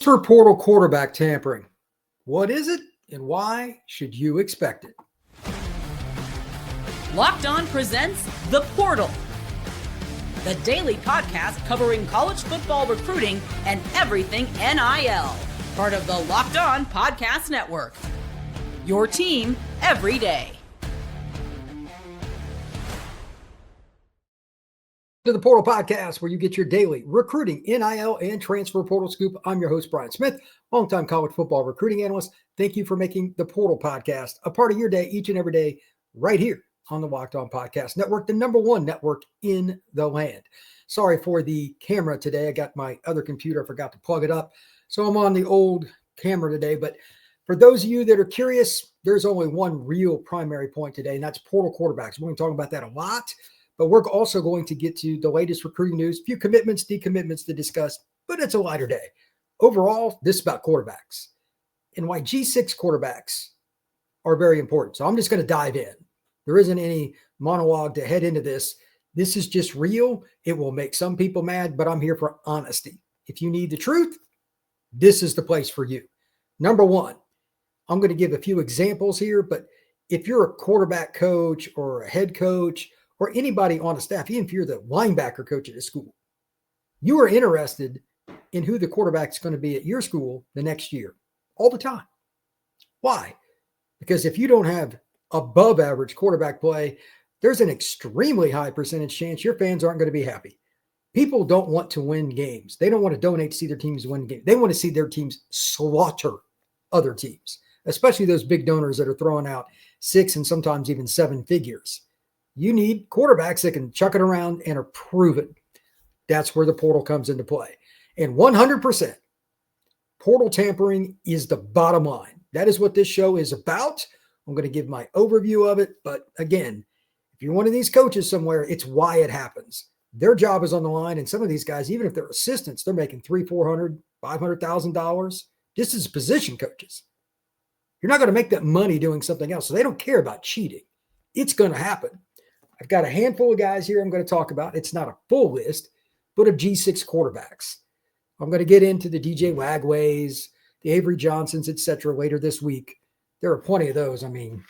Transfer portal quarterback tampering. What is it and why should you expect it? Locked On presents The Portal, the daily podcast covering college football recruiting and everything NIL. Part of the Locked On Podcast Network. Your team every day. To the Portal Podcast, where you get your daily recruiting, NIL, and transfer portal scoop. I'm your host, Brian Smith, longtime college football recruiting analyst. Thank you for making the Portal Podcast a part of your day each and every day right here on the Locked On Podcast Network, the number one network in the land. Sorry for the camera today. I got my other computer. I forgot to plug it up. So I'm on the old camera today. But for those of you that are curious, there's only one real primary point today, and that's portal quarterbacks. We're going to talk about that a lot. But we're also going to get to the latest recruiting news, a few commitments, decommitments to discuss, but it's a lighter day. Overall, this is about quarterbacks and why G6 quarterbacks are very important. So I'm just going to dive in. There isn't any monologue to head into this. This is just real. It will make some people mad, but I'm here for honesty. If you need the truth, this is the place for you. Number one, I'm going to give a few examples here, but if you're a quarterback coach or a head coach or anybody on a staff, even if you're the linebacker coach at a school, you are interested in who the quarterback is going to be at your school the next year, all the time. Why? Because if you don't have above average quarterback play, there's an extremely high percentage chance your fans aren't going to be happy. People don't want to win games. They don't want to donate to see their teams win games. They want to see their teams slaughter other teams, especially those big donors that are throwing out 6 and sometimes even 7 figures. You need quarterbacks that can chuck it around and are proven. That's where the portal comes into play. And 100%, portal tampering is the bottom line. That is what this show is about. I'm going to give my overview of it. But again, if you're one of these coaches somewhere, it's why it happens. Their job is on the line. And some of these guys, even if they're assistants, they're making $300,000, $400,000, $500,000 just as position coaches. You're not going to make that money doing something else. So they don't care about cheating. It's going to happen. I've got a handful of guys here I'm going to talk about. It's not a full list, but of G6 quarterbacks. I'm going to get into the DJ Wagways, the Avery Johnsons, etc. later this week. There are plenty of those. I mean,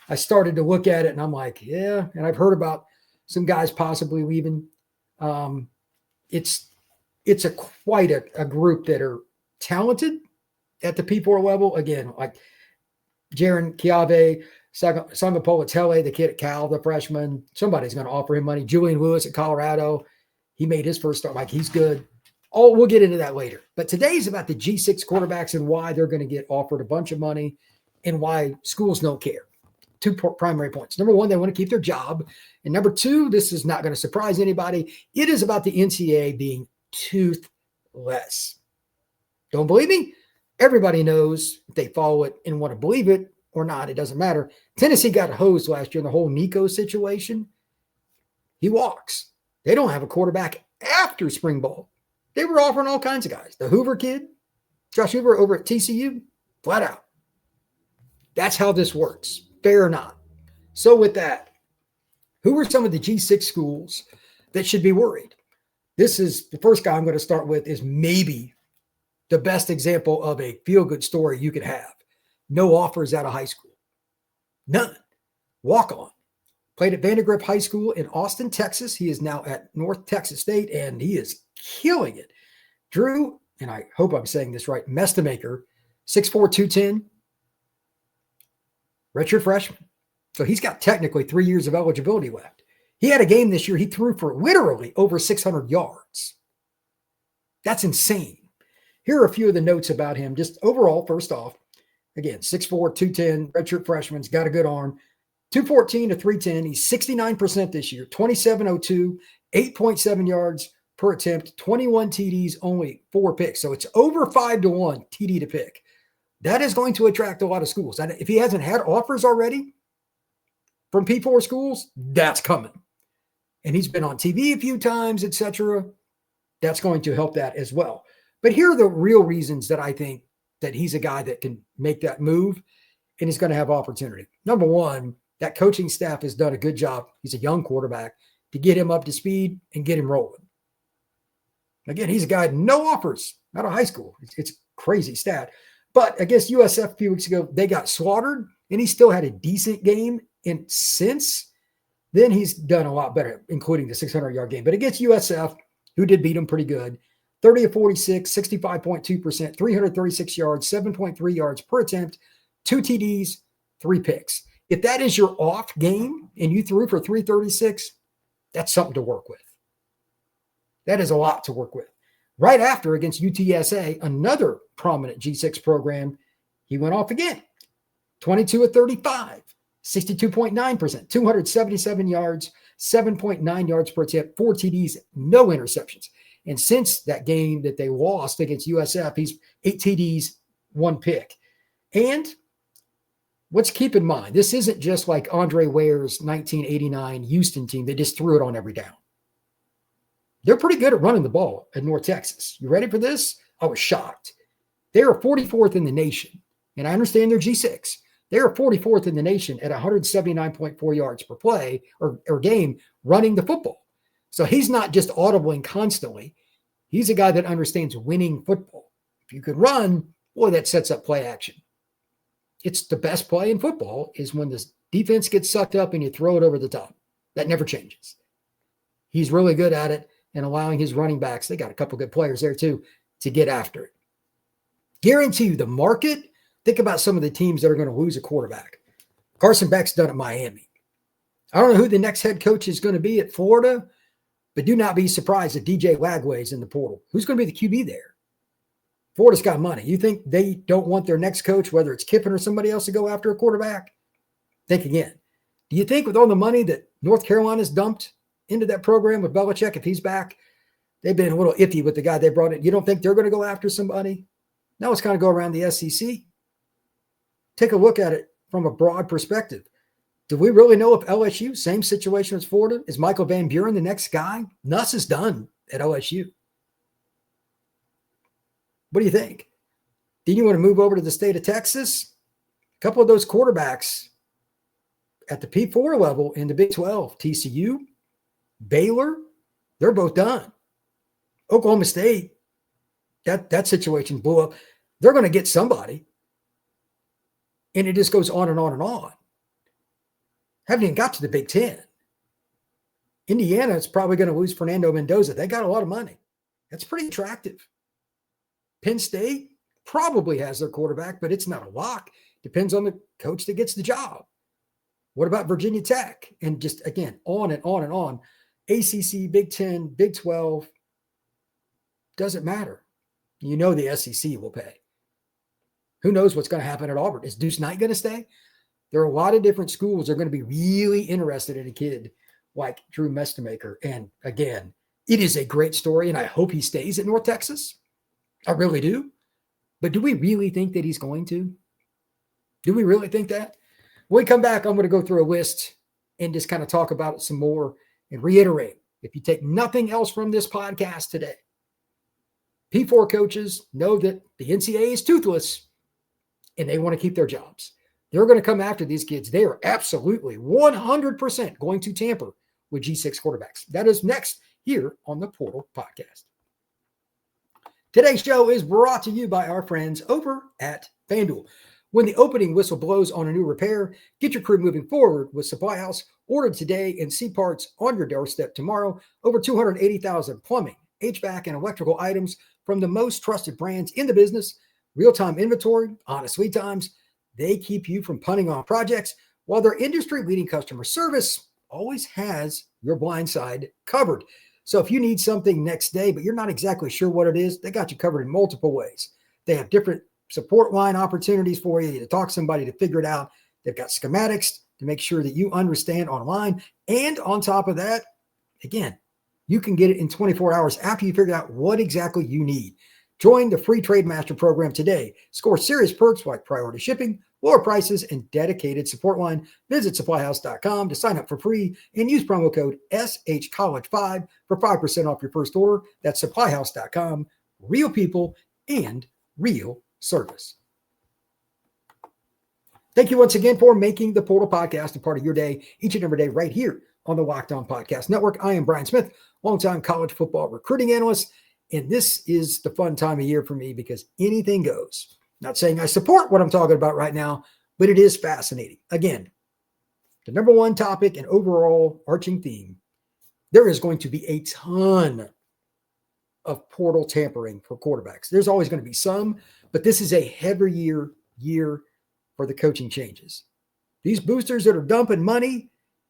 I started to look at it and I'm like, yeah. And I've heard about some guys possibly leaving. It's quite a group that are talented at the P4 level. Again, like Jaron Chiave, Simon Politele, the kid at Cal, the freshman. Somebody's going to offer him money. Julian Lewis at Colorado. He made his first start. Like, he's good. Oh, we'll get into that later. But today's about the G6 quarterbacks and why they're going to get offered a bunch of money and why schools don't care. 2 primary points. Number one, they want to keep their job. And number 2, this is not going to surprise anybody. It is about the NCAA being toothless. Don't believe me? Everybody knows if they follow it and want to believe it or not, it doesn't matter. Tennessee got hosed last year in the whole Nico situation. He walks. They don't have a quarterback after spring ball. They were offering all kinds of guys. The Hoover kid, Josh Hoover over at TCU, flat out. That's how this works, fair or not. So with that, who are some of the G6 schools that should be worried? This is the first guy I'm going to start with is maybe the best example of a feel-good story you could have. No offers out of high school. None. Walk on. Played at Vandergrift High School in Austin, Texas. He is now at North Texas State, and he is killing it. Drew, and I hope I'm saying this right, Mestamaker, 6'4", 210, redshirt freshman. So he's got technically 3 years of eligibility left. He had a game this year. He threw for literally over 600 yards. That's insane. Here are a few of the notes about him. Just overall, first off, again, 6'4", 210, redshirt freshman's got a good arm. 214 to 310. He's 69% this year, 2702, 8.7 yards per attempt, 21 TDs, only 4 picks. So it's over 5-1 TD to pick. That is going to attract a lot of schools. And if he hasn't had offers already from P4 schools, that's coming. And he's been on TV a few times, etc. That's going to help that as well. But here are the real reasons that I think that he's a guy that can make that move and he's going to have opportunity. Number one, that coaching staff has done a good job. He's a young quarterback to get him up to speed and get him rolling. Again, he's a guy, no offers out of high school. It's crazy stat. But against USF a few weeks ago, they got slaughtered, and he still had a decent game. And since then, he's done a lot better, including the 600-yard game. But against USF, who did beat him pretty good, 30 of 46, 65.2%, 336 yards, 7.3 yards per attempt, 2 TDs, 3 picks. If that is your off game and you threw for 336, that's something to work with. That is a lot to work with. Right after, against UTSA, another prominent G6 program, he went off again. 22 of 35, 62.9%, 277 yards, 7.9 yards per attempt, 4 TDs, no interceptions. And since that game that they lost against USF, he's 8 TDs, 1 pick. And let's keep in mind, this isn't just like Andre Ware's 1989 Houston team. They just threw it on every down. They're pretty good at running the ball at North Texas. You ready for this? I was shocked. They are 44th in the nation. And I understand they're G6. They are 44th in the nation at 179.4 yards per play or game running the football. So he's not just audibling constantly. He's a guy that understands winning football. If you can run, boy, that sets up play action. It's the best play in football is when the defense gets sucked up and you throw it over the top. That never changes. He's really good at it and allowing his running backs, they got a couple good players there too, to get after it. Guarantee you the market, think about some of the teams that are going to lose a quarterback. Carson Beck's done at Miami. I don't know who the next head coach is going to be at Florida, but do not be surprised if DJ Lagway is in the portal. Who's going to be the QB there? Florida's got money. You think they don't want their next coach, whether it's Kiffin or somebody else, to go after a quarterback? Think again. Do you think with all the money that North Carolina's dumped into that program with Belichick, if he's back, they've been a little iffy with the guy they brought in? You don't think they're going to go after somebody? Now let's kind of go around the SEC. Take a look at it from a broad perspective. Do we really know if LSU, same situation as Florida, is Michael Van Buren the next guy? Nuss is done at LSU. What do you think? Do you want to move over to the state of Texas? A couple of those quarterbacks at the P4 level in the Big 12, TCU, Baylor, they're both done. Oklahoma State, that situation blew up. They're going to get somebody. And it just goes on and on and on. Haven't even got to the Big Ten. Indiana is probably going to lose Fernando Mendoza. They got a lot of money. That's pretty attractive. Penn State probably has their quarterback, but it's not a lock. Depends on the coach that gets the job. What about Virginia Tech? And just, again, on and on and on. ACC, Big 10, Big 12, doesn't matter. You know the SEC will pay. Who knows what's going to happen at Auburn? Is Deuce Knight going to stay? There are a lot of different schools that are going to be really interested in a kid like Drew Mestemaker. And again, it is a great story, and I hope he stays at North Texas. I really do. But do we really think that he's going to? Do we really think that? When we come back, I'm going to go through a list and just kind of talk about it some more and reiterate. If you take nothing else from this podcast today, P4 coaches know that the NCAA is toothless and they want to keep their jobs. They're going to come after these kids. They are absolutely 100% going to tamper with G6 quarterbacks. That is next here on the Portal Podcast. Today's show is brought to you by our friends over at FanDuel. When the opening whistle blows on a new repair, get your crew moving forward with SupplyHouse. Order today and see parts on your doorstep tomorrow. Over 280,000 plumbing, HVAC, and electrical items from the most trusted brands in the business. Real-time inventory, honest lead times. They keep you from punting on projects, while their industry-leading customer service always has your blind side covered. So if you need something next day, but you're not exactly sure what it is, they got you covered in multiple ways. They have different support line opportunities for you to talk to somebody to figure it out. They've got schematics to make sure that you understand online. And on top of that, again, you can get it in 24 hours after you figure out what exactly you need. Join the free Trade Master program today. Score serious perks like priority shipping, lower prices, and dedicated support line. Visit SupplyHouse.com to sign up for free and use promo code SHCollege5 for 5% off your first order. That's SupplyHouse.com. Real people and real service. Thank you once again for making the Portal Podcast a part of your day each and every day right here on the Locked On Podcast Network. I am Brian Smith, longtime college football recruiting analyst. And this is the fun time of year for me because anything goes. Not saying I support what I'm talking about right now, but it is fascinating. Again, the number one topic and overall arching theme, there is going to be a ton of portal tampering for quarterbacks. There's always going to be some, but this is a heavier year for the coaching changes. These boosters that are dumping money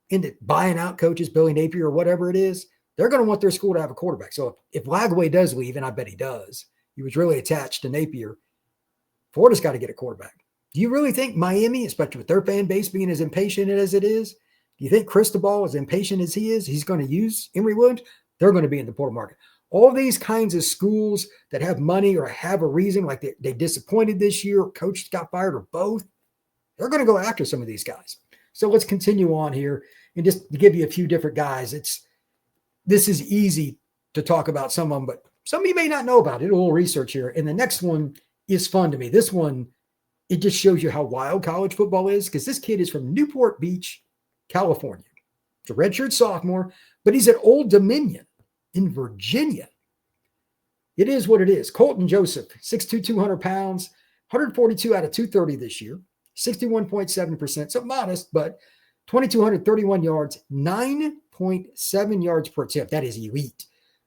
into buying out coaches, Billy Napier or whatever it is, they're going to want their school to have a quarterback. So if Lagway does leave, and I bet he does, he was really attached to Napier, Florida's got to get a quarterback. Do you really think Miami, especially with their fan base being as impatient as it is, do you think Cristobal, as impatient as he is, he's going to use Emory Williams? They're going to be in the portal market. All these kinds of schools that have money or have a reason, like they disappointed this year, coach got fired, or both, they're going to go after some of these guys. So let's continue on here. And just to give you a few different guys, this is easy to talk about some of them, but some of you may not know about it. A little research here. And the next one is fun to me. This one, it just shows you how wild college football is, because this kid is from Newport Beach, California. He's a redshirt sophomore, but he's at Old Dominion in Virginia. It is what it is. Colton Joseph, 6'2", 200 pounds, 142 out of 230 this year, 61.7%. So modest, but 2,231 yards, 9.7 yards per attempt. That is elite.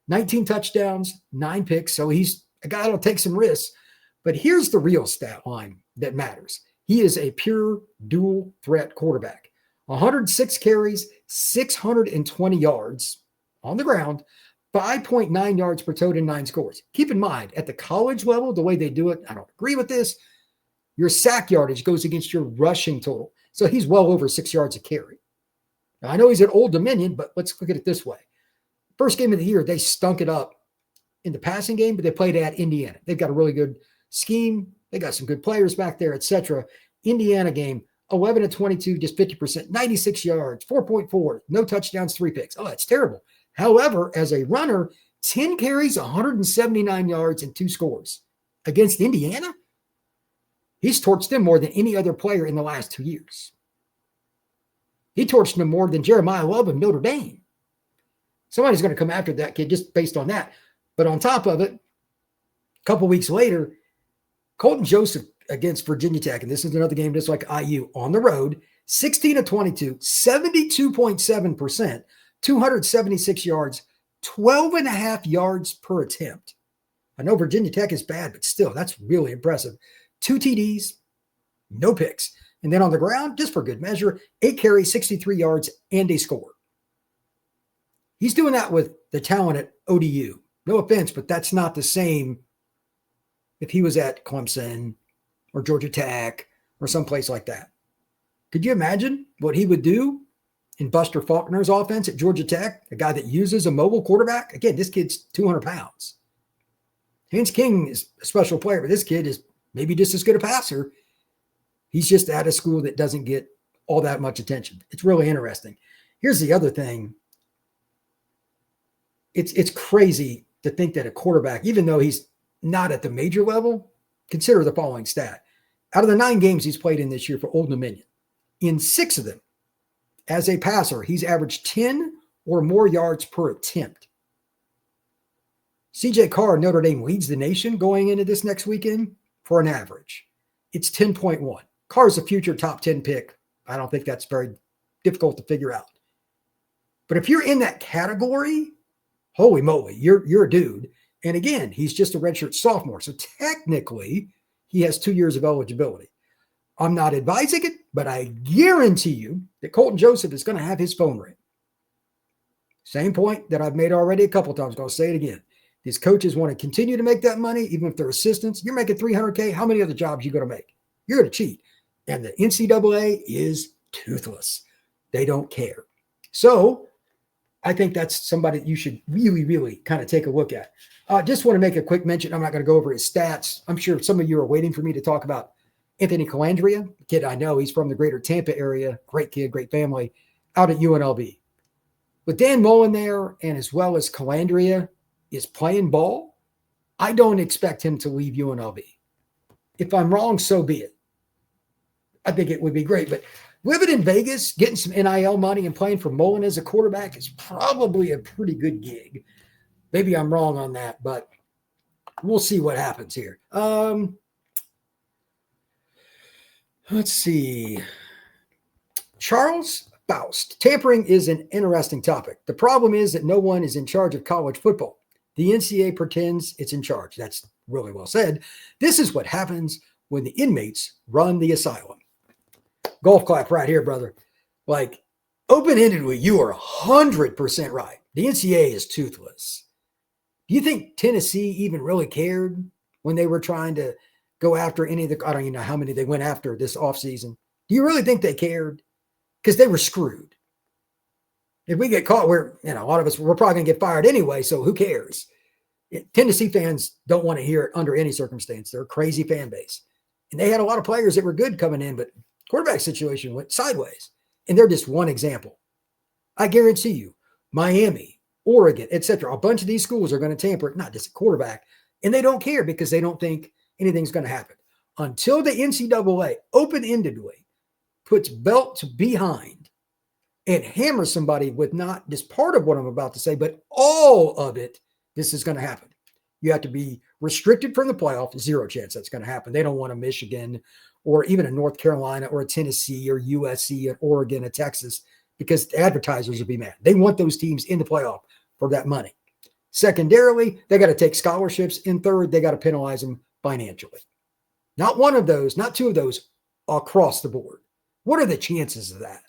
19 touchdowns, 9 picks. So he's a guy that'll take some risks. But here's the real stat line that matters. He is a pure dual threat quarterback. 106 carries, 620 yards on the ground, 5.9 yards per total, 9 scores. Keep in mind, at the college level, the way they do it, I don't agree with this, your sack yardage goes against your rushing total. So he's well over 6 yards a carry. Now, I know he's at Old Dominion, but let's look at it this way. First game of the year, they stunk it up in the passing game, but they played at Indiana. They've got a really good scheme. They got some good players back there, etc. Indiana game, 11-22, just 50%, 96 yards, 4.4, no touchdowns, 3 picks. Oh, that's terrible. However, as a runner, 10 carries, 179 yards, and 2 scores. Against Indiana, he's torched them more than any other player in the last 2 years. He torched them more than Jeremiah Love of Notre Dame. Somebody's going to come after that kid just based on that. But on top of it, a couple weeks later, Colton Joseph against Virginia Tech, and this is another game just like IU, on the road, 16-22, 72.7%, 276 yards, 12.5 yards per attempt. I know Virginia Tech is bad, but still, that's really impressive. 2 TDs, no picks. And then on the ground, just for good measure, 8 carries, 63 yards, and a score. He's doing that with the talent at ODU. No offense, but that's not the same if he was at Clemson or Georgia Tech or someplace like that. Could you imagine what he would do in Buster Faulkner's offense at Georgia Tech, a guy that uses a mobile quarterback? Again, this kid's 200 pounds. Hans King is a special player, but this kid is maybe just as good a passer. He's just at a school that doesn't get all that much attention. It's really interesting. Here's the other thing. It's crazy to think that a quarterback, even though he's not at the major level, consider the following stat. Out of the 9 games he's played in this year for Old Dominion, in 6 of them, as a passer, he's averaged 10 or more yards per attempt. CJ Carr, Notre Dame, leads the nation going into this next weekend for an average. It's 10.1. Carr's a future top 10 pick. I don't think that's very difficult to figure out. But if you're in that category, holy moly, you're a dude. And again, he's just a redshirt sophomore. So technically, he has 2 years of eligibility. I'm not advising it, but I guarantee you that Colton Joseph is going to have his phone ring. Same point that I've made already a couple of times. I'm going to say it again. These coaches want to continue to make that money, even if they're assistants. You're making $300K. How many other jobs are you going to make? You're going to cheat. And the NCAA is toothless. They don't care. So I think that's somebody that you should really, really kind of take a look at. Just want to make a quick mention. I'm not going to go over his stats. I'm sure some of you are waiting for me to talk about Anthony Calandria, a kid I know. He's from the greater Tampa area. Great kid, great family, out at UNLV. With Dan Mullen there, and as well as Calandria is playing ball, I don't expect him to leave UNLV. If I'm wrong, so be it. I think it would be great. But living in Vegas, getting some NIL money and playing for Mullen as a quarterback is probably a pretty good gig. Maybe I'm wrong on that, but we'll see what happens here. Let's see. Charles Faust. Tampering is an interesting topic. The problem is that no one is in charge of college football. The NCAA pretends it's in charge. That's really well said. This is what happens when the inmates run the asylum. Golf clap right here, brother. Like, open-endedly, you are 100% right. The NCAA is toothless. Do you think Tennessee even really cared when they were trying to go after any of the, I don't even know how many they went after this offseason. Do you really think they cared? Because they were screwed. If we get caught, a lot of us, we're probably going to get fired anyway, so who cares? Tennessee fans don't want to hear it under any circumstance. They're a crazy fan base. And they had a lot of players that were good coming in, but quarterback situation went sideways. And they're just one example. I guarantee you, Miami, Oregon, etc., a bunch of these schools are going to tamper, not just a quarterback, and they don't care because they don't think anything's going to happen. Until the NCAA open-endedly puts belts behind and hammers somebody with not just part of what I'm about to say, but all of it, this is going to happen. You have to be restricted from the playoff. Zero chance that's going to happen. They don't want a Michigan or even a North Carolina or a Tennessee or USC, or Oregon, or Texas, because the advertisers will be mad. They want those teams in the playoff for that money. Secondarily, they got to take scholarships. And third, they got to penalize them financially. Not one of those, not two of those, across the board. What are the chances of that?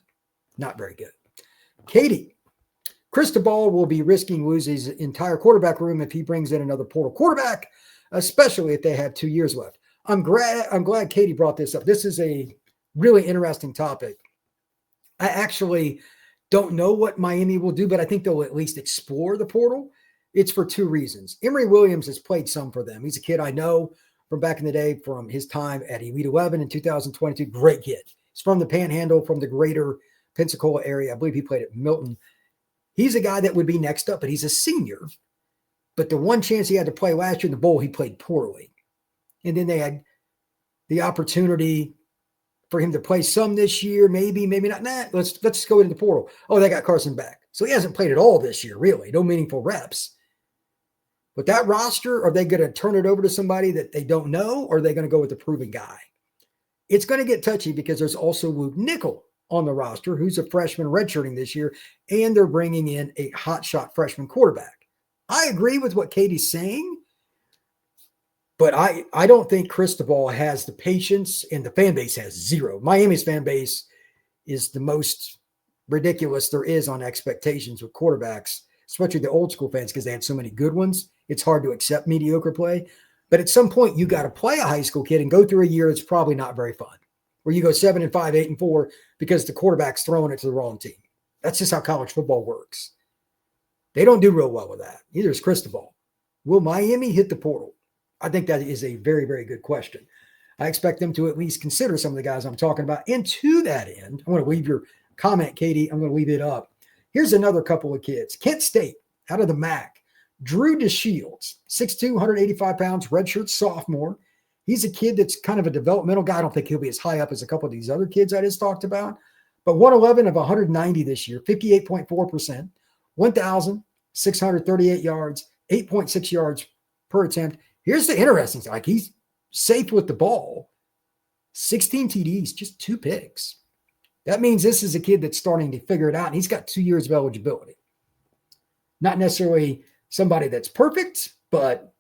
Not very good. Katie, Cristobal will be risking losing his entire quarterback room if he brings in another portal quarterback, especially if they have 2 years left. I'm glad Katie brought this up. This is a really interesting topic. I actually don't know what Miami will do, but I think they'll at least explore the portal. It's for two reasons. Emory Williams has played some for them. He's a kid I know from back in the day from his time at Elite 11 in 2022. Great kid. He's from the Panhandle, from the greater Pensacola area. I believe he played at Milton. He's a guy that would be next up, but he's a senior. But the one chance he had to play last year in the bowl, he played poorly. And then they had the opportunity for him to play some this year, maybe not. Let's go into the portal. Oh, they got Carson back. So he hasn't played at all this year, really. No meaningful reps. But that roster, are they going to turn it over to somebody that they don't know, or are they going to go with the proven guy? It's going to get touchy because there's also Luke Nickel on the roster, who's a freshman redshirting this year, and they're bringing in a hotshot freshman quarterback. I agree with what Katie's saying, but I don't think Cristobal has the patience, and the fan base has zero. Miami's fan base is the most ridiculous there is on expectations with quarterbacks, especially the old school fans, because they had so many good ones. It's hard to accept mediocre play. But at some point, you got to play a high school kid and go through a year that's probably not very fun, where you go 7-5, 8-4, because the quarterback's throwing it to the wrong team. That's just how college football works. They don't do real well with that. Neither is Cristobal. Will Miami hit the portal? I think that is a very, very good question. I expect them to at least consider some of the guys I'm talking about. And to that end, I want to leave your comment, Katie. I'm going to leave it up. Here's another couple of kids. Kent State, out of the MAC. Drew DeShields, 6'2", 185 pounds, redshirt sophomore. He's a kid that's kind of a developmental guy. I don't think he'll be as high up as a couple of these other kids I just talked about. But 111 of 190 this year, 58.4%, 1,638 yards, 8.6 yards per attempt. Here's the interesting thing. Like, he's safe with the ball. 16 TDs, just 2 picks. That means this is a kid that's starting to figure it out, and he's got 2 years of eligibility. Not necessarily somebody that's perfect, but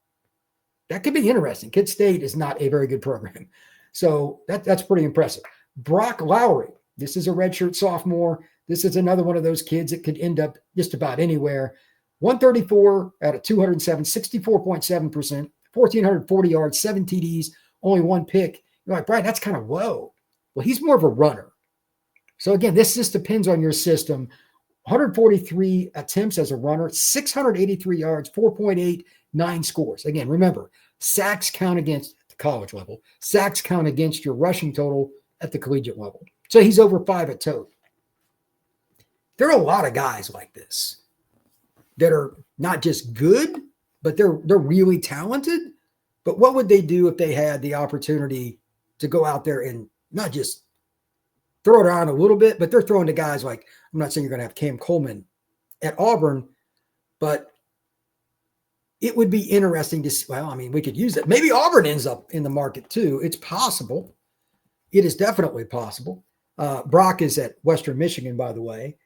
that could be interesting. Kent State is not a very good program. So that's pretty impressive. Brock Lowry, this is a redshirt sophomore. This is another one of those kids that could end up just about anywhere. 134 out of 207, 64.7%, 1,440 yards, 7 TDs, only 1 pick. You're like, Brian, that's kind of low. Well, he's more of a runner. So again, this just depends on your system. 143 attempts as a runner, 683 yards, 4.89 scores. Again, remember, sacks count against the college level. Sacks count against your rushing total at the collegiate level. So he's over 5 at total. There are a lot of guys like this that are not just good, but they're really talented. But what would they do if they had the opportunity to go out there and not just throw it around a little bit, but they're throwing to guys like, I'm not saying you're going to have Cam Coleman at Auburn, but it would be interesting to see. Well, I mean, we could use it. Maybe Auburn ends up in the market too. It's possible. It is definitely possible. Brock is at Western Michigan, by the way.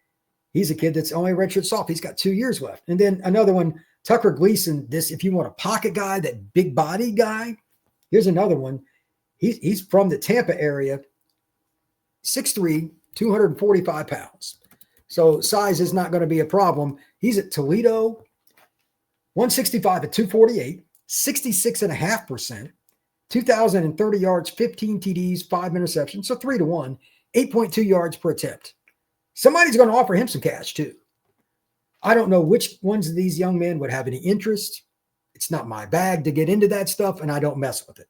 He's a kid that's only redshirt soft. He's got 2 years left. And then another one, Tucker Gleason. This, if you want a pocket guy, that big body guy, here's another one. He's from the Tampa area, 6'3", 245 pounds. So size is not going to be a problem. He's at Toledo, 165 at 248, 66.5%, 2,030 yards, 15 TDs, 5 interceptions. So 3-1, 8.2 yards per attempt. Somebody's going to offer him some cash too. I don't know which ones of these young men would have any interest. It's not my bag to get into that stuff, and I don't mess with it.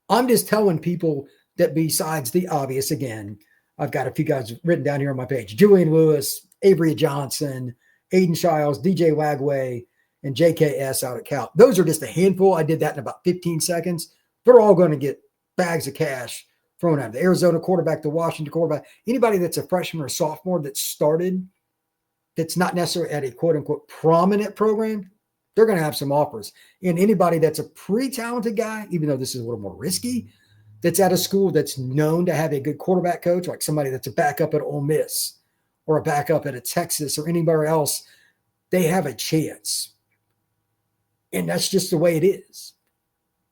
I'm just telling people that besides the obvious, again, I've got a few guys written down here on my page. Julian Lewis, Avery Johnson, Aiden Shiles, DJ Wagway, and JKS out at Cal. Those are just a handful. I did that in about 15 seconds. They're all going to get bags of cash thrown at them. The Arizona quarterback, the Washington quarterback, anybody that's a freshman or sophomore that started, that's not necessarily at a quote-unquote prominent program, they're going to have some offers. And anybody that's a pretty talented guy, even though this is a little more risky, that's at a school that's known to have a good quarterback coach, like somebody that's a backup at Ole Miss or a backup at a Texas or anywhere else, they have a chance. And that's just the way it is.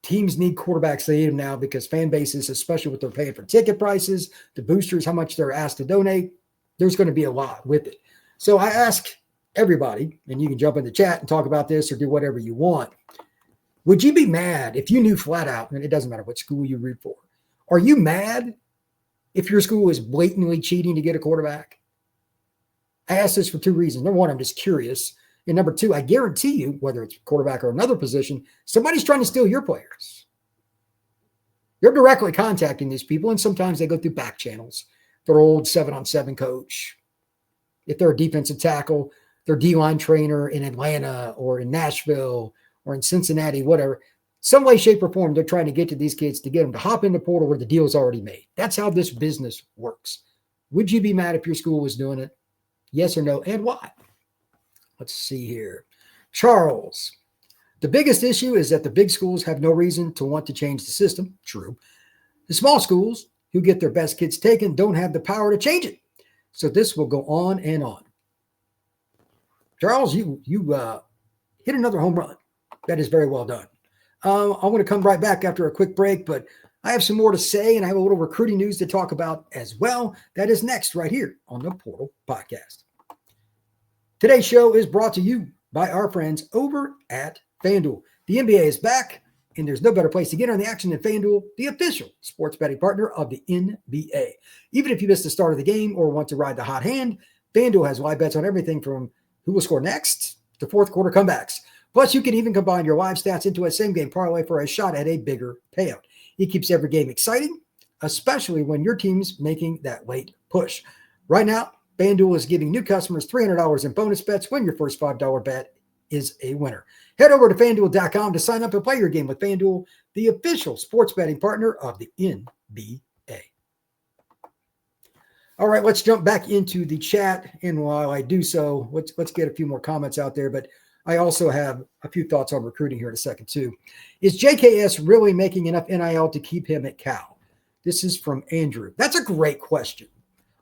Teams need quarterbacks. They need them now because fan bases, especially what they're paying for ticket prices, the boosters, how much they're asked to donate, there's going to be a lot with it. So I ask everybody, and you can jump in the chat and talk about this or do whatever you want. Would you be mad if you knew flat out, and it doesn't matter what school you root for, are you mad if your school is blatantly cheating to get a quarterback? I ask this for 2 reasons. Number one, I'm just curious. And number 2, I guarantee you, whether it's quarterback or another position, somebody's trying to steal your players. You're directly contacting these people, and sometimes they go through back channels. Their old 7-on-7 coach. If they're a defensive tackle, their D-line trainer in Atlanta or in Nashville or in Cincinnati, whatever. Some way, shape, or form, they're trying to get to these kids to get them to hop in the portal where the deal is already made. That's how this business works. Would you be mad if your school was doing it? Yes or no, and why? Let's see here. Charles, the biggest issue is that the big schools have no reason to want to change the system. True. The small schools who get their best kids taken don't have the power to change it. So this will go on and on. Charles, you hit another home run. That is very well done. I'm going to come right back after a quick break, but I have some more to say, and I have a little recruiting news to talk about as well. That is next right here on the Portal Podcast. Today's show is brought to you by our friends over at FanDuel. The NBA is back, and there's no better place to get on the action than FanDuel, the official sports betting partner of the NBA. Even if you missed the start of the game or want to ride the hot hand, FanDuel has live bets on everything from who will score next to fourth quarter comebacks. Plus, you can even combine your live stats into a same-game parlay for a shot at a bigger payout. It keeps every game exciting, especially when your team's making that late push. Right now, FanDuel is giving new customers $300 in bonus bets when your first $5 bet is a winner. Head over to FanDuel.com to sign up and play your game with FanDuel, the official sports betting partner of the NBA. All right, let's jump back into the chat. And while I do so, let's get a few more comments out there. But I also have a few thoughts on recruiting here in a second, too. Is JKS really making enough NIL to keep him at Cal? This is from Andrew. That's a great question.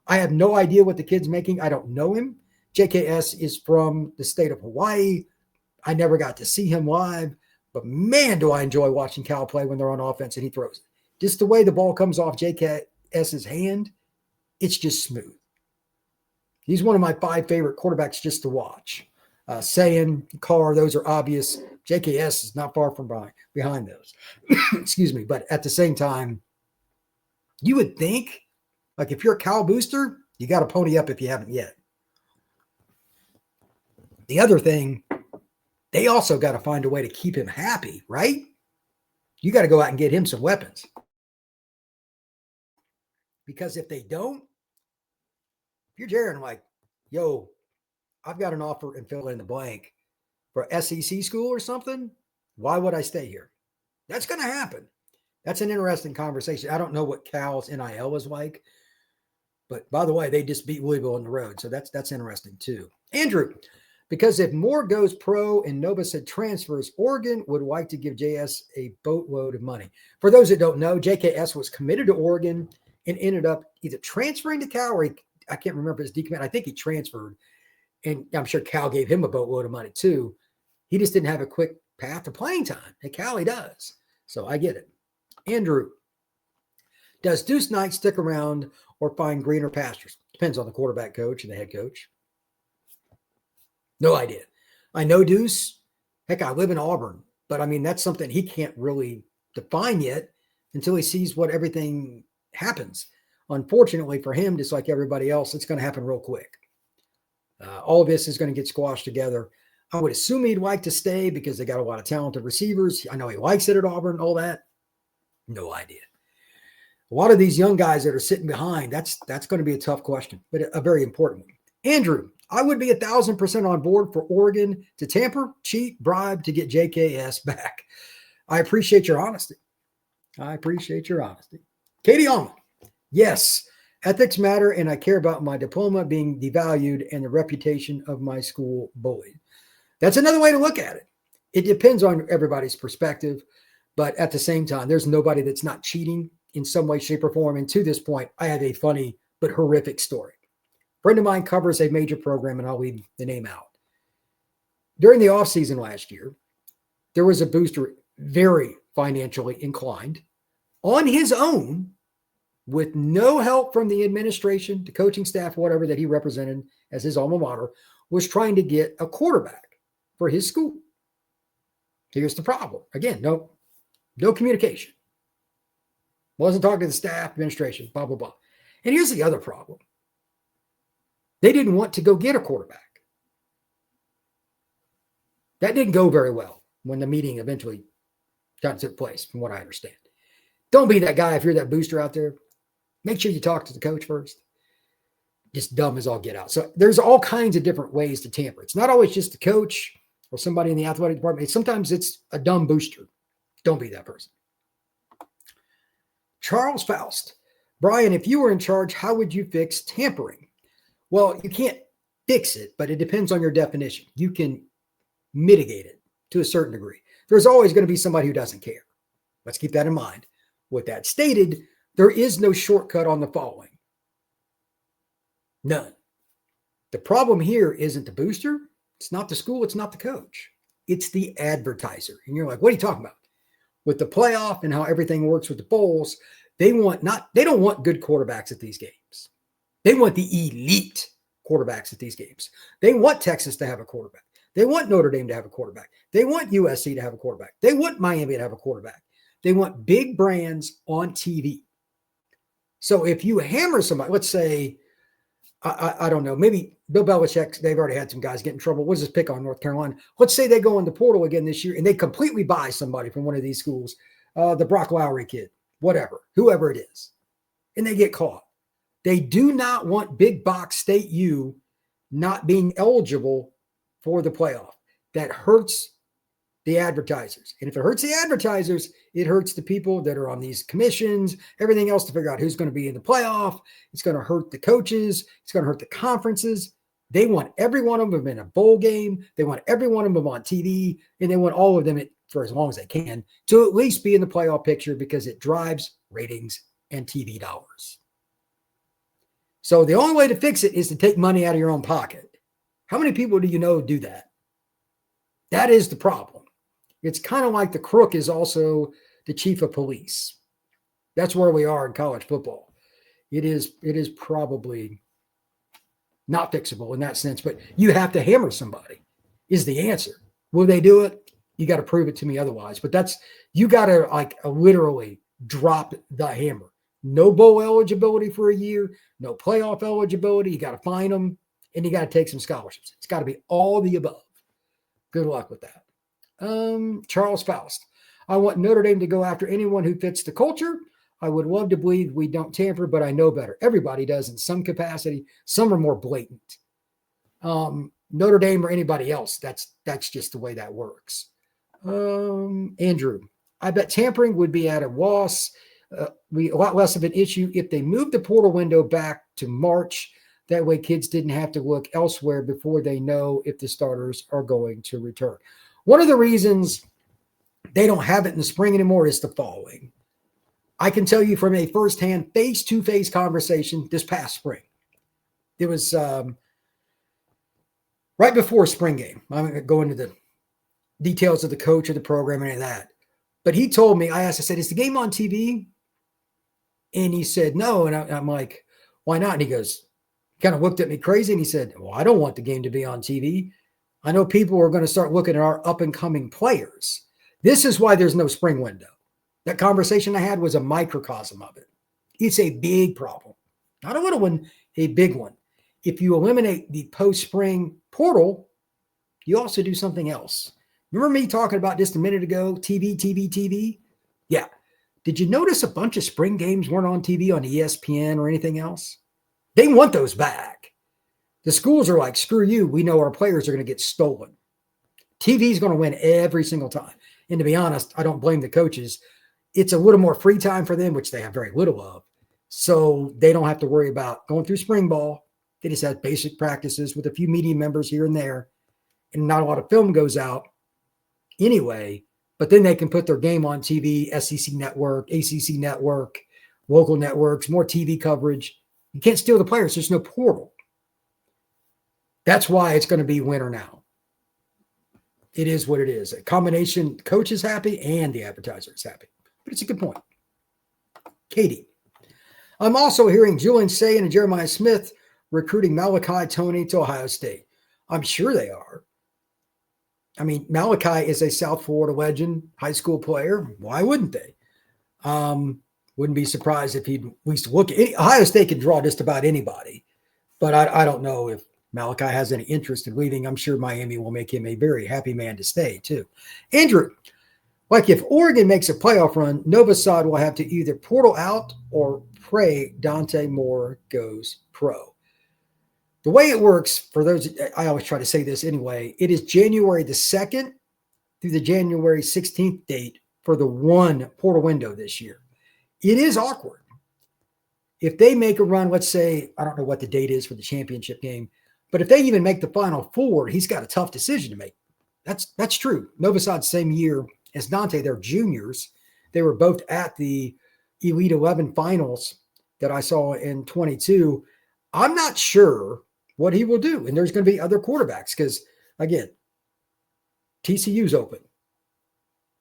I have no idea what the kid's making. I don't know him. JKS is from the state of Hawaii. I never got to see him live. But, man, do I enjoy watching Cal play when they're on offense and he throws it. Just the way the ball comes off JKS's hand, it's just smooth. He's one of my 5 favorite quarterbacks just to watch. Sayin, Carr, those are obvious. JKS is not far from behind those. Excuse me. But at the same time, you would think, like if you're a Cal booster, you got to pony up if you haven't yet. The other thing, they also got to find a way to keep him happy, right? You got to go out and get him some weapons. Because if they don't, if you're Jaron like, yo, I've got an offer and fill in the blank for SEC school or something, why would I stay here? That's going to happen. That's an interesting conversation. I don't know what Cal's NIL is like. But by the way, they just beat Louisville on the road. So that's interesting too. Andrew, Because if Moore goes pro and Novosad transfers, Oregon would like to give JS a boatload of money. For those that don't know, JKS was committed to Oregon and ended up either transferring to Cal or I can't remember his decommit. I think he transferred, and I'm sure Cal gave him a boatload of money too. He just didn't have a quick path to playing time. At Cal, he does. So I get it. Andrew, does Deuce Knight stick around or find greener pastures? Depends on the quarterback coach and the head coach. No idea. I know Deuce. Heck, I live in Auburn. But, I mean, that's something he can't really define yet until he sees what everything happens. Unfortunately for him, just like everybody else, it's going to happen real quick. All of this is going to get squashed together. I would assume he'd like to stay because they got a lot of talented receivers. I know he likes it at Auburn, all that. No idea. A lot of these young guys that are sitting behind, that's going to be a tough question, but a very important one. Andrew, I would be 1,000% on board for Oregon to tamper, cheat, bribe to get JKS back. I appreciate your honesty. Katie Allman, yes, ethics matter, and I care about my diploma being devalued and the reputation of my school bullied. That's another way to look at it. It depends on everybody's perspective, but at the same time, there's nobody that's not cheating in some way, shape, or form. And to this point, I have a funny but horrific story. A friend of mine covers a major program, and I'll leave the name out. During the offseason last year, there was a booster very financially inclined on his own with no help from the administration, the coaching staff, whatever that he represented as his alma mater, was trying to get a quarterback for his school. Here's the problem. Again, no communication. Wasn't talking to the staff, administration, blah, blah, blah. And here's the other problem. They didn't want to go get a quarterback. That didn't go very well when the meeting eventually took place, from what I understand. Don't be that guy if you're that booster out there. Make sure you talk to the coach first. Just dumb as all get out. So there's all kinds of different ways to tamper. It's not always just the coach or somebody in the athletic department. Sometimes it's a dumb booster. Don't be that person. Charles Faust. Brian, if you were in charge, how would you fix tampering? Well, you can't fix it, but it depends on your definition. You can mitigate it to a certain degree. There's always going to be somebody who doesn't care. Let's keep that in mind. With that stated, there is no shortcut on the following. None. The problem here isn't the booster. It's not the school. It's not the coach. It's the advertiser. And you're like, what are you talking about? With the playoff and how everything works with the bowls, they don't want good quarterbacks at these games. They want the elite quarterbacks at these games. They want Texas to have a quarterback. They want Notre Dame to have a quarterback. They want USC to have a quarterback. They want Miami to have a quarterback. They want big brands on TV. So if you hammer somebody, let's say, I don't know, maybe Bill Belichick, they've already had some guys get in trouble. What's his pick on North Carolina? Let's say they go in the portal again this year and they completely buy somebody from one of these schools, the Brock Lowry kid, whatever, whoever it is, and they get caught. They do not want big box state U not being eligible for the playoff. That hurts the advertisers. And if it hurts the advertisers, it hurts the people that are on these commissions, everything else to figure out who's going to be in the playoff. It's going to hurt the coaches. It's going to hurt the conferences. They want every one of them in a bowl game. They want every one of them on TV, and they want all of them for as long as they can to at least be in the playoff picture because it drives ratings and TV dollars. So the only way to fix it is to take money out of your own pocket. How many people do you know do that? That is the problem. It's kind of like the crook is also the chief of police. That's where we are in college football. It is probably not fixable in that sense, but you have to hammer somebody is the answer. Will they do it? You got to prove it to me otherwise. But you got to literally drop the hammer. No bowl eligibility for a year, no playoff eligibility. You got to find them, and you got to take some scholarships. It's got to be all the above. Good luck with that. Charles Faust. I want Notre Dame to go after anyone who fits the culture. I would love to believe we don't tamper, but I know better. Everybody does in some capacity. Some are more blatant. Notre Dame or anybody else, that's just the way that works. Andrew, I bet tampering would be at a loss. A lot less of an issue if they moved the portal window back to March. That way kids didn't have to look elsewhere before they know if the starters are going to return. One of the reasons they don't have it in the spring anymore is the following. I can tell you from a firsthand face-to-face conversation this past spring. It was right before spring game. I'm going to go into the details of the coach of the program and any of that. But he told me, I said, is the game on TV? And he said, no. And I'm like, why not? And he goes, kind of looked at me crazy. And he said, well, I don't want the game to be on TV. I know people are going to start looking at our up and coming players. This is why there's no spring window. That conversation I had was a microcosm of it. It's a big problem, not a little one, a big one. If you eliminate the post-spring portal, you also do something else. Remember me talking about just a minute ago, TV? Yeah. Did you notice a bunch of spring games weren't on TV on ESPN or anything else? They want those back. The schools are like, screw you. We know our players are going to get stolen. TV is going to win every single time. And to be honest, I don't blame the coaches. It's a little more free time for them, which they have very little of. So they don't have to worry about going through spring ball. They just have basic practices with a few media members here and there. And not a lot of film goes out anyway. But then they can put their game on TV, SEC network, ACC network, local networks, more TV coverage. You can't steal the players. There's no portal. That's why it's going to be winter now. It is what it is. A combination, coach is happy and the advertiser is happy. But it's a good point. Katie. I'm also hearing Julian Sayin and Jeremiah Smith recruiting Malachi Toney to Ohio State. I'm sure they are. I mean, Malachi is a South Florida legend, high school player. Why wouldn't they? Wouldn't be surprised if he'd at least look at Ohio State can draw just about anybody. But I don't know if Malachi has any interest in leaving. I'm sure Miami will make him a very happy man to stay, too. Andrew, like if Oregon makes a playoff run, Novosad will have to either portal out or pray Dante Moore goes pro. The way it works, for those, I always try to say this anyway, it is January the 2nd through the January 16th date for the one portal window this year. It is awkward. If they make a run, let's say, I don't know what the date is for the championship game, but if they even make the Final Four, he's got a tough decision to make. That's true. Novosad's same year as Dante, they're juniors. They were both at the Elite 11 finals that I saw in 22. I'm not sure what he will do. And there's going to be other quarterbacks because, again, TCU's open.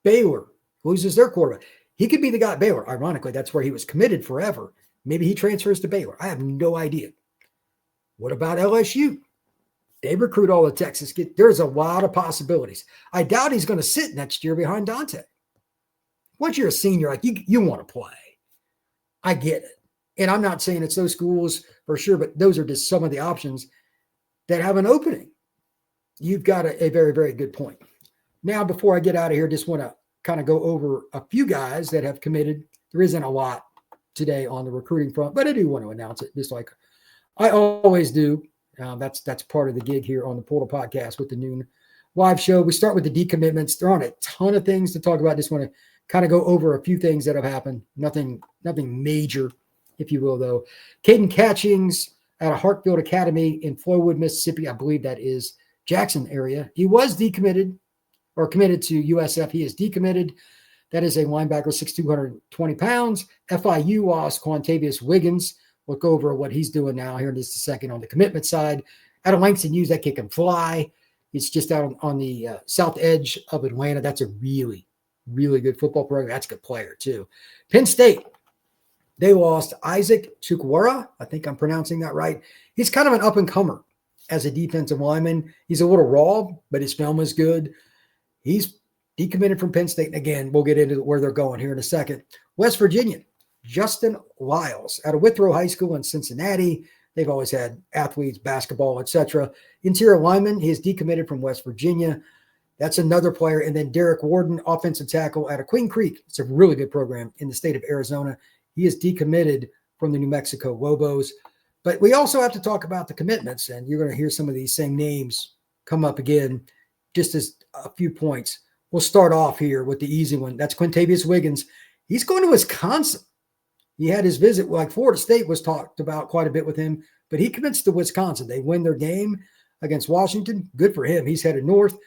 Baylor loses their quarterback. He could be the guy at Baylor. Ironically, that's where he was committed forever. Maybe he transfers to Baylor. I have no idea. What about LSU? They recruit all the Texas kids. There's a lot of possibilities. I doubt he's going to sit next year behind Dante. Once you're a senior, like you want to play. I get it. And I'm not saying it's those schools for sure, but those are just some of the options that have an opening. You've got a very, very good point. Now, before I get out of here, just want to kind of go over a few guys that have committed. There isn't a lot today on the recruiting front, but I do want to announce it just like I always do. That's part of the gig here on the Portal Podcast with the noon live show. We start with the decommitments. There aren't a ton of things to talk about. Just want to kind of go over a few things that have happened. Nothing major, if you will, though. Caden Catchings at a Hartfield Academy in Flowood, Mississippi. I believe that is Jackson area. He was decommitted or committed to USF. He is decommitted. That is a linebacker, 6'2", 220 pounds. FIU lost Quantavious Wiggins. We'll go over what he's doing now here in just a second on the commitment side. Out of Langston Hughes, that kid can fly. It's just out on the south edge of Atlanta. That's a really, really good football program. That's a good player, too. Penn State, they lost Isaac Chukwara. I think I'm pronouncing that right. He's kind of an up-and-comer as a defensive lineman. He's a little raw, but his film is good. He's decommitted from Penn State. And again, we'll get into where they're going here in a second. West Virginia, Justin Lyles out of Withrow High School in Cincinnati. They've always had athletes, basketball, etc. Interior lineman, he is decommitted from West Virginia. That's another player. And then Derek Warden, offensive tackle out of Queen Creek. It's a really good program in the state of Arizona. He is decommitted from the New Mexico Lobos. But we also have to talk about the commitments, and you're going to hear some of these same names come up again, just as a few points. We'll start off here with the easy one. That's Quintavious Wiggins. He's going to Wisconsin. He had his visit, like Florida State was talked about quite a bit with him, but he commits to Wisconsin. They win their game against Washington. Good for him. He's headed north.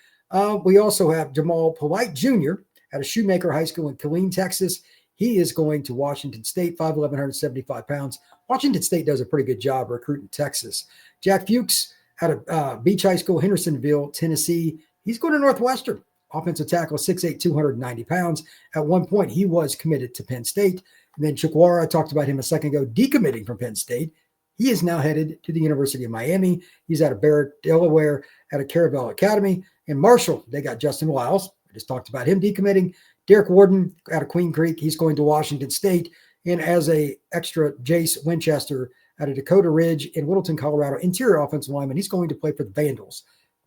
We also have Jamal Polite Jr. out of Shoemaker High School in Killeen, Texas. He is going to Washington State, 5'11", 175 pounds. Washington State does a pretty good job recruiting Texas. Jack Fuchs out of Beach High School, Hendersonville, Tennessee. He's going to Northwestern. Offensive tackle, 6'8", 290 pounds. At one point, he was committed to Penn State. And then Chukwara, I talked about him a second ago, decommitting from Penn State. He is now headed to the University of Miami. He's out of Barrett, Delaware, out of Caravel Academy. In Marshall, they got Justin Wiles. I just talked about him decommitting. Derek Warden out of Queen Creek. He's going to Washington State. And as a extra, Jace Winchester out of Dakota Ridge in Littleton, Colorado, interior offensive lineman. He's going to play for the Vandals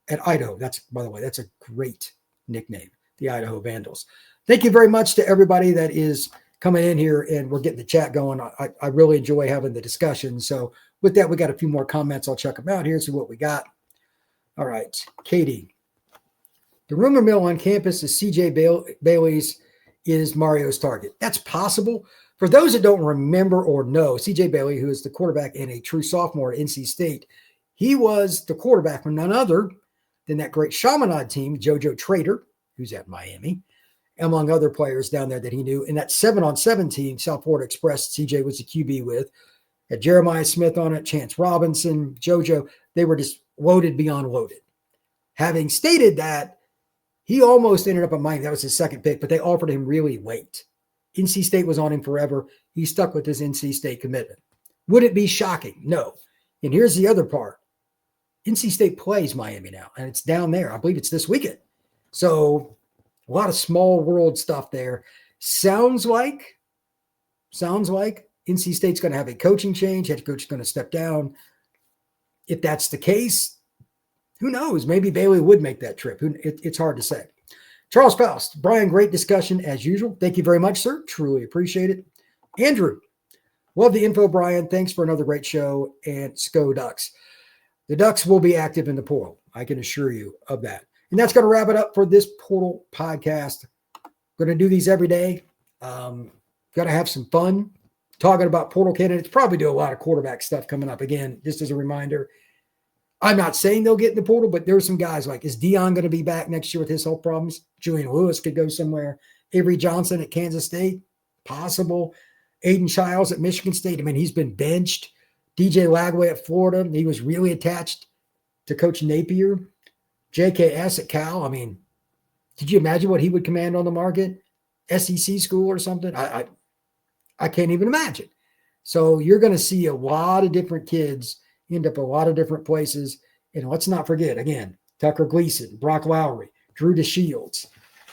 at Idaho. That's, by the way, that's a great nickname, the Idaho Vandals. Thank you very much to everybody that is coming in here, and we're getting the chat going. I really enjoy having the discussion. So with that, we got a few more comments. I'll check them out here, see what we got. All right, Katie. The rumor mill on campus is CJ Bailey's is Mario's target. That's possible. For those that don't remember or know, CJ Bailey, who is the quarterback and a true sophomore at NC State, he was the quarterback for none other than that great Chaminade team, JoJo Trader, who's at Miami, among other players down there that he knew. And that 7-on-7 team, South Florida Express, CJ was the QB with, had Jeremiah Smith on it, Chance Robinson, JoJo. They were just loaded beyond loaded. Having stated that, he almost ended up at Miami. That was his second pick, but they offered him really late. NC State was on him forever. He stuck with his NC State commitment. Would it be shocking? No. And here's the other part. NC State plays Miami now, and it's down there. I believe it's this weekend. So a lot of small world stuff there. Sounds like NC State's going to have a coaching change. Head coach is going to step down. If that's the case, who knows? Maybe Bailey would make that trip. It's hard to say. Charles Faust, Brian, great discussion as usual. Thank you very much, sir. Truly appreciate it. Andrew, love the info, Brian. Thanks for another great show. And SCO Ducks. The Ducks will be active in the portal. I can assure you of that. And that's going to wrap it up for this portal podcast. Going to do these every day. Got to have some fun talking about portal candidates. Probably do a lot of quarterback stuff coming up. Again, just as a reminder, I'm not saying they'll get in the portal, but there's some guys like, is Dion going to be back next year with his health problems? Julian Lewis could go somewhere. Avery Johnson at Kansas State, possible. Aiden Childs at Michigan State. I mean, he's been benched. DJ Lagway at Florida. He was really attached to Coach Napier. JKS at Cal. I mean, did you imagine what he would command on the market? SEC school or something? I can't even imagine. So you're going to see a lot of different kids end up a lot of different places. And let's not forget, again, Tucker Gleason, Brock Lowry, Drew DeShields.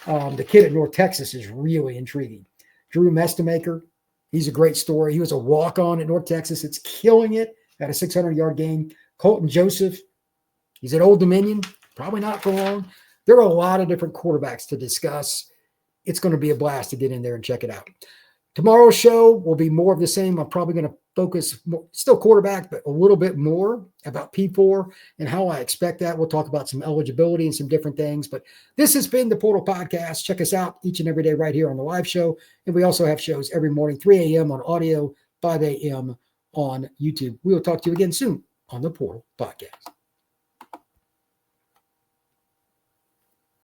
The kid at North Texas is really intriguing. Drew Mestamaker, he's a great story. He was a walk-on at North Texas. It's killing it at a 600-yard game. Colton Joseph, he's at Old Dominion. Probably not for long. There are a lot of different quarterbacks to discuss. It's going to be a blast to get in there and check it out. Tomorrow's show will be more of the same. I'm probably going to focus more, still quarterback, but a little bit more about P4 and how I expect that. We'll talk about some eligibility and some different things. But this has been the Portal Podcast. Check us out each and every day right here on the live show. And we also have shows every morning, 3 a.m. on audio, 5 a.m. on YouTube. We will talk to you again soon on the Portal Podcast.